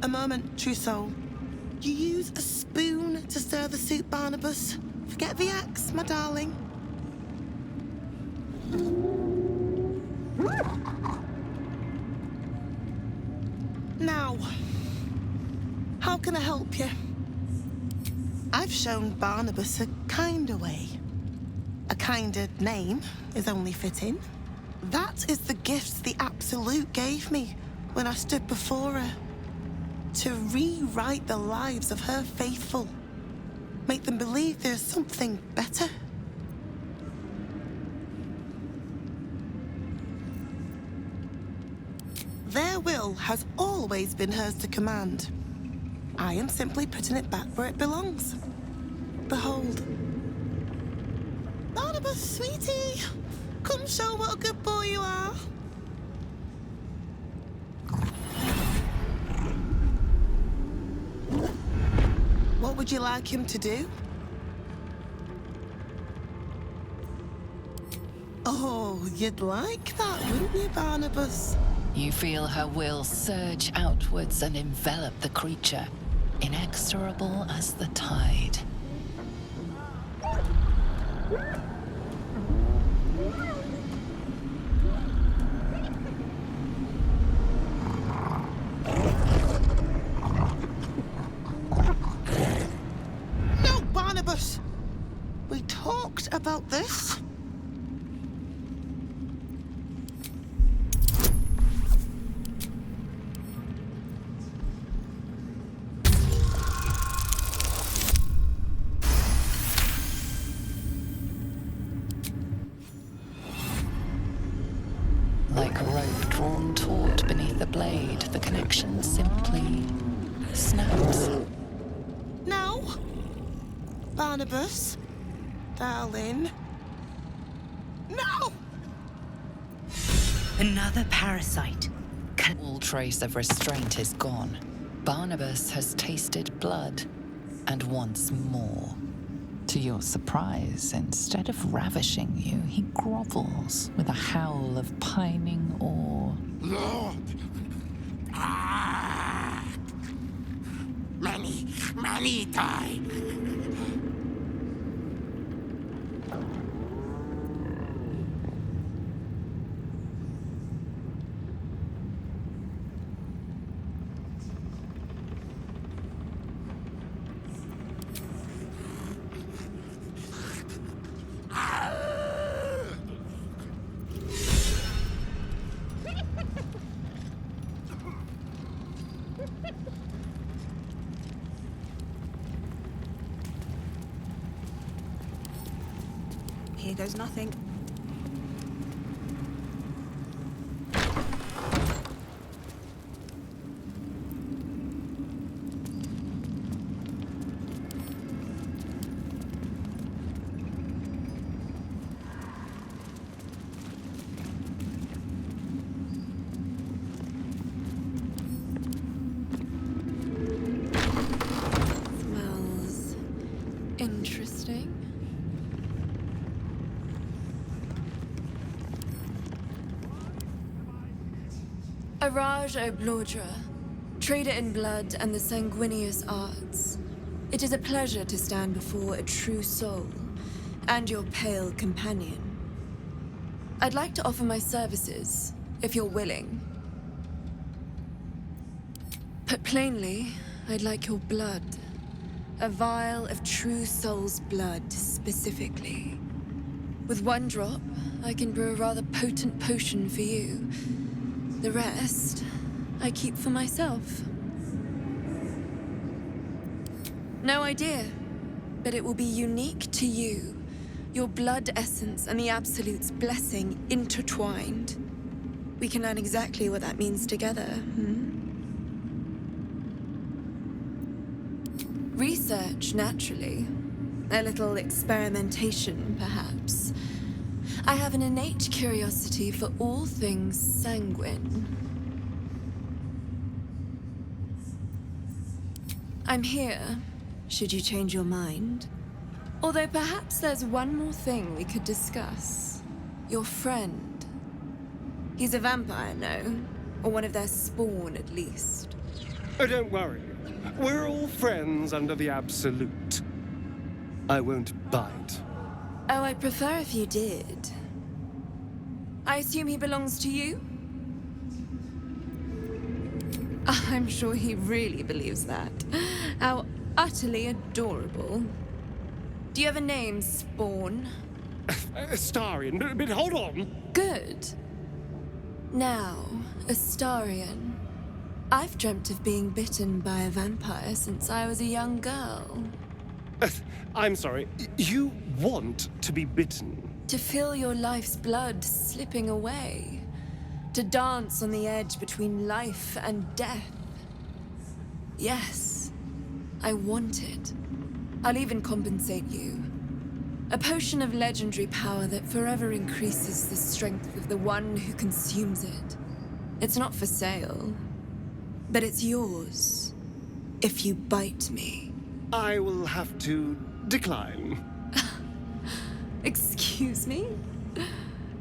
A moment, true soul. You use a spoon to stir the soup, Barnabas. Forget the axe, my darling. Now, how can I help you? I've shown Barnabas a kinder way. A kinder name is only fitting. That is the gift the Absolute gave me when I stood before her. To rewrite the lives of her faithful. Make them believe there's something better. Their will has always been hers to command. I am simply putting it back where it belongs. Behold. Barnabas, sweetie, come show what a good boy you are. What would you like him to do? Oh, you'd like that, wouldn't you, Barnabas? You feel her will surge outwards and envelop the creature, inexorable as the tide. No, Barnabas! We talked about this. Like a rope drawn taut beneath the blade, the connection simply snaps. No. Barnabas, darling. No! Another parasite. All trace of restraint is gone. Barnabas has tasted blood, and wants more. To your surprise, instead of ravishing you, he grovels with a howl of pining awe. Lord! Ah! Many die. Here goes nothing. Smells interesting. Araj O'Blodra, trader in blood and the sanguineous arts. It is a pleasure to stand before a true soul and your pale companion. I'd like to offer my services, if you're willing. Put plainly, I'd like your blood. A vial of true soul's blood, specifically. With one drop, I can brew a rather potent potion for you. The rest, I keep for myself. No idea, but it will be unique to you. Your blood essence and the Absolute's blessing intertwined. We can learn exactly what that means together, Research, naturally. A little experimentation, perhaps. I have an innate curiosity for all things sanguine. I'm here, should you change your mind. Although perhaps there's one more thing we could discuss. Your friend. He's a vampire, no? Or one of their spawn, at least. Oh, don't worry. We're all friends under the Absolute. I won't bite. Oh, I'd prefer if you did. I assume he belongs to you? I'm sure he really believes that. How utterly adorable. Do you have a name, Spawn? Astarion, but hold on. Good. Now, Astarion. I've dreamt of being bitten by a vampire since I was a young girl. I'm sorry. You want to be bitten? To feel your life's blood slipping away. To dance on the edge between life and death. Yes, I want it. I'll even compensate you. A potion of legendary power that forever increases the strength of the one who consumes it. It's not for sale, but it's yours if you bite me. I will have to decline. Excuse me?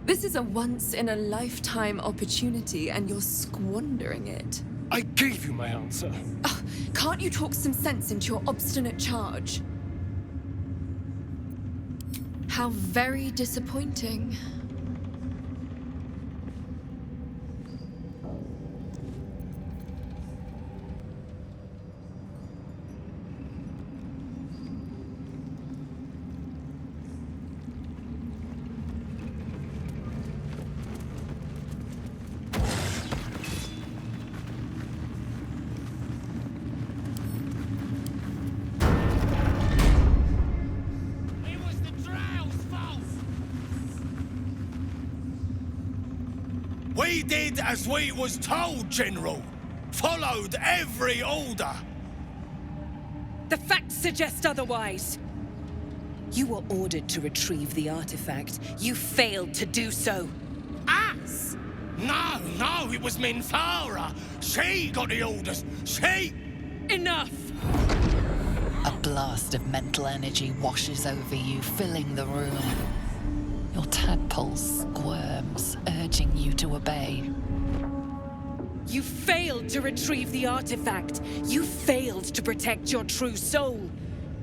This is a once-in-a-lifetime opportunity, and you're squandering it. I gave you my answer. Can't you talk some sense into your obstinate charge? How very disappointing. We did as we was told, General. Followed every order. The facts suggest otherwise. You were ordered to retrieve the artifact. You failed to do so. Us? No, it was Minthara. She got the orders. She... Enough! A blast of mental energy washes over you, filling the room. Your tadpole squirms, urging you to obey. You failed to retrieve the artifact. You failed to protect your true soul.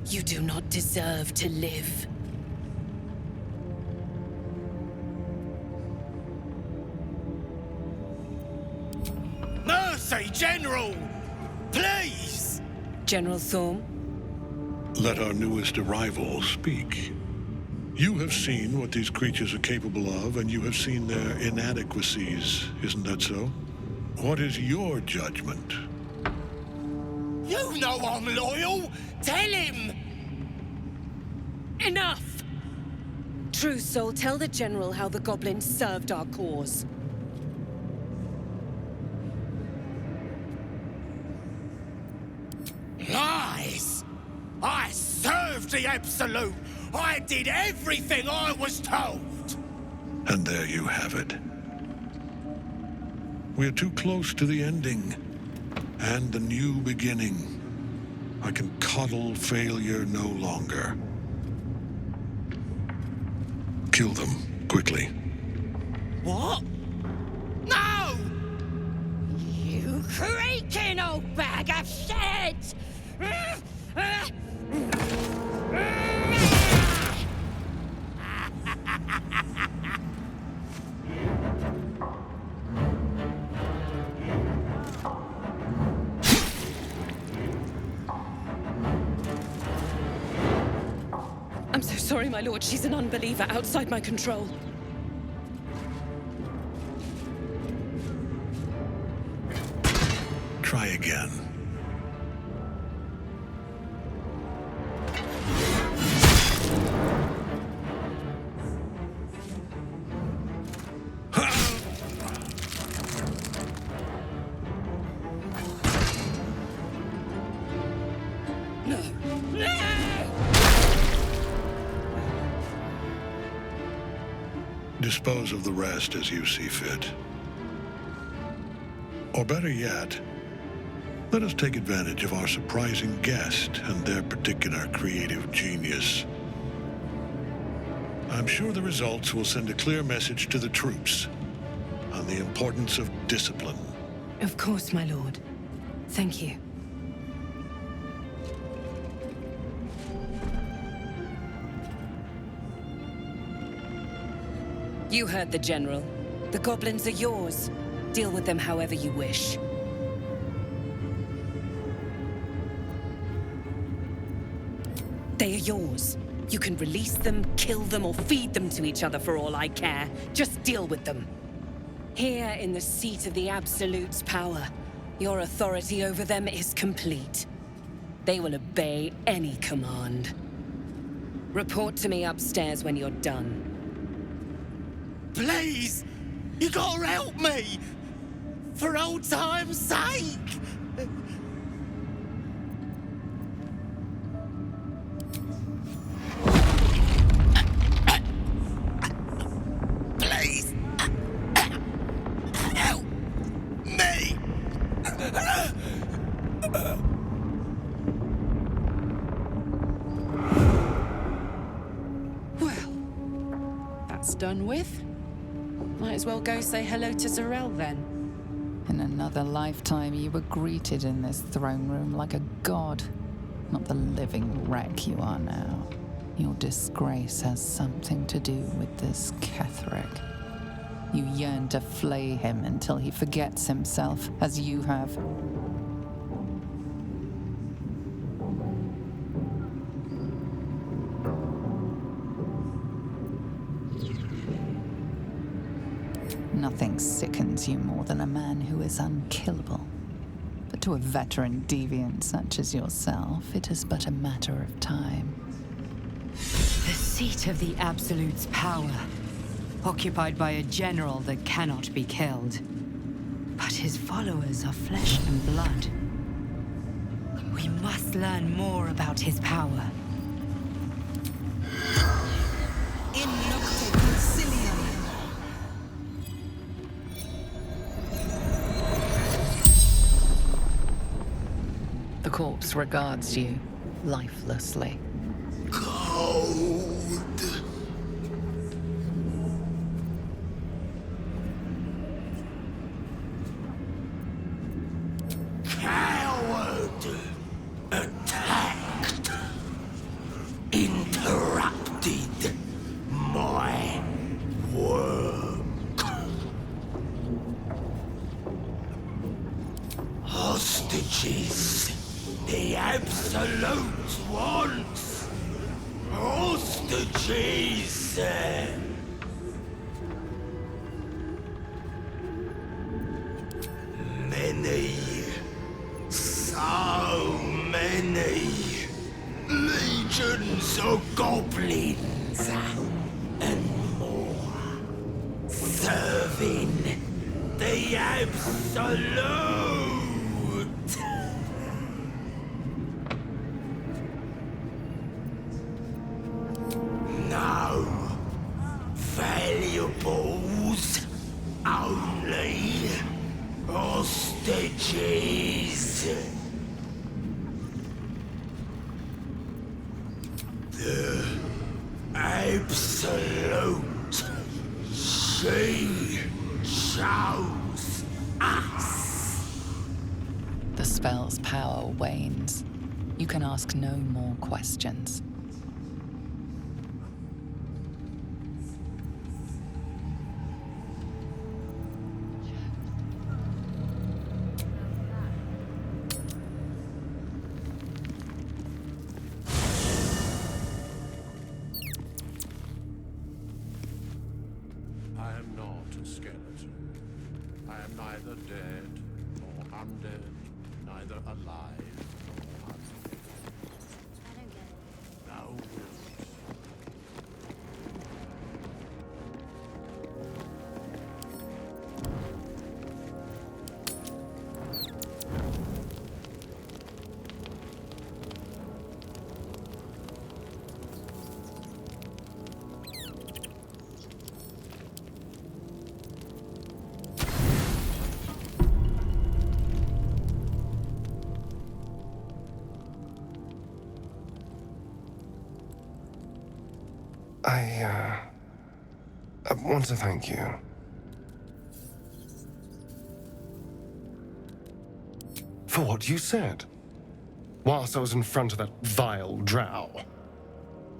You do not deserve to live. Mercy, General! Please! General Thorm? Let our newest arrival speak. You have seen what these creatures are capable of, and you have seen their inadequacies, isn't that so? What is your judgment? You know I'm loyal! Tell him! Enough! True Soul, tell the General how the goblins served our cause. Lies! I served the Absolute! I did everything I was told! And there you have it. We are too close to the ending, and the new beginning. I can coddle failure no longer. Kill them, quickly. What? No! You creaking old bag of shit! I'm so sorry, my lord. She's an unbeliever outside my control. Try again. Dispose of the rest as you see fit. Or better yet, let us take advantage of our surprising guest and their particular creative genius. I'm sure the results will send a clear message to the troops on the importance of discipline. Of course, my lord. Thank you. You heard the General. The goblins are yours. Deal with them however you wish. They are yours. You can release them, kill them, or feed them to each other for all I care. Just deal with them. Here in the seat of the Absolute's power, your authority over them is complete. They will obey any command. Report to me upstairs when you're done. Please! You gotta help me! For old time's sake! Please! Help me! Well, that's done with. Might as well go say hello to Zarel then. In another lifetime, you were greeted in this throne room like a god, not the living wreck you are now. Your disgrace has something to do with this Ketheric. You yearn to flay him until he forgets himself, as you have. Nothing sickens you more than a man who is unkillable. But to a veteran deviant such as yourself, it is but a matter of time. The seat of the Absolute's power, occupied by a general that cannot be killed. But his followers are flesh and blood. We must learn more about his power. In nocte concilium. The corpse regards you lifelessly. Cold! Coward! Attacked! Interrupted my work! Hostages! The Absolute wants! Hostages! Many, so many legions of goblins and more serving the Absolute. No valuables, only hostages. The Absolute, she chose us. The spell's power wanes. You can ask no more questions. I am not a skeleton. I am neither dead nor undead, neither alive nor undead. Thou wilt. I want to thank you. For what you said. Whilst I was in front of that vile drow.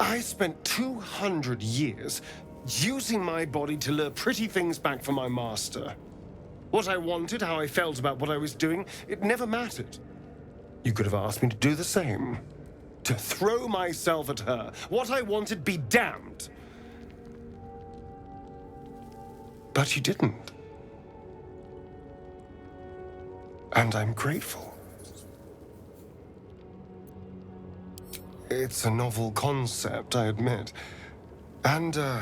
I spent 200 years using my body to lure pretty things back from my master. What I wanted, how I felt about what I was doing, it never mattered. You could have asked me to do the same. To throw myself at her. What I wanted, be damned. But you didn't. And I'm grateful. It's a novel concept, I admit. And, a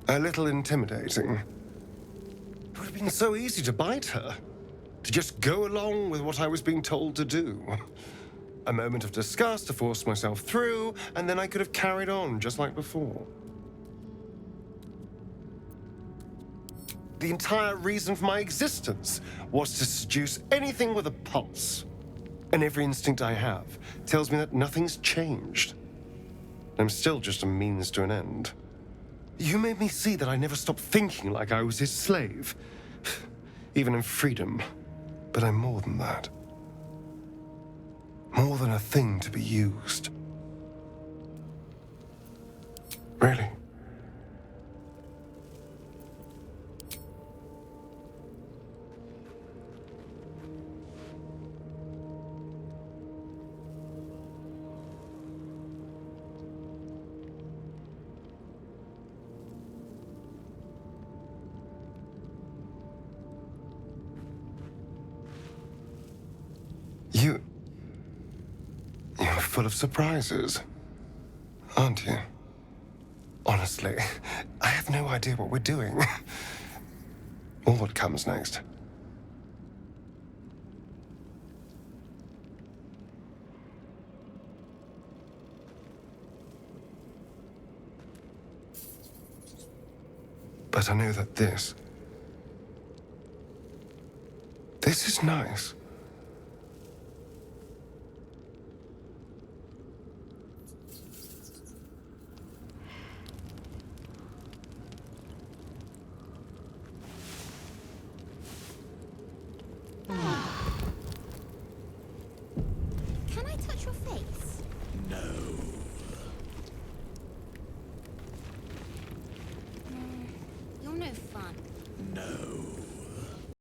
little intimidating. It would have been so easy to bite her. To just go along with what I was being told to do. A moment of disgust to force myself through, and then I could have carried on just like before. The entire reason for my existence was to seduce anything with a pulse. And every instinct I have tells me that nothing's changed. I'm still just a means to an end. You made me see that I never stopped thinking like I was his slave. Even in freedom. But I'm more than that. More than a thing to be used. Really? You're full of surprises, aren't you? Honestly, I have no idea what we're doing. Or what comes next. But I know that this is nice. Can I touch your face? No. You're no fun. No.